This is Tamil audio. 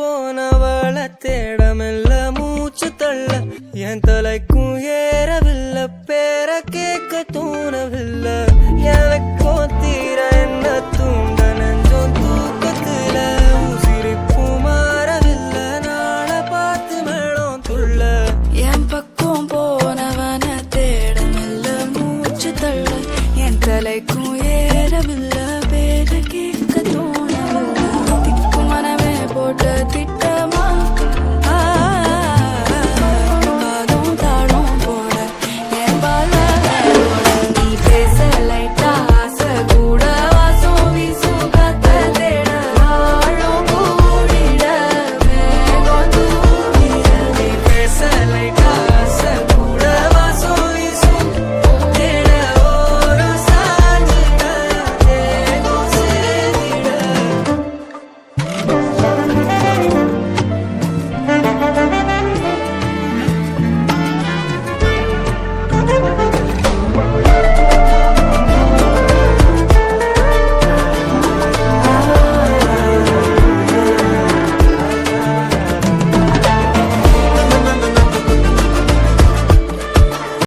போனவள தேடமில்ல மூச்சு தள்ள என் தலைக்கும் ஏறவில்லை பேர கேட்க தோணவில்லை எனக்கோ தீர என்ன தூண்ட நெஞ்சம் தூக்கத்துல உசிரிப்பு மாறவில்லை நாள பார்த்து மேளம் துள்ள என் பக்கம் போனவன தேடமில்ல மூச்சு தள்ள என் தலைக்கும் ஏறவில்லை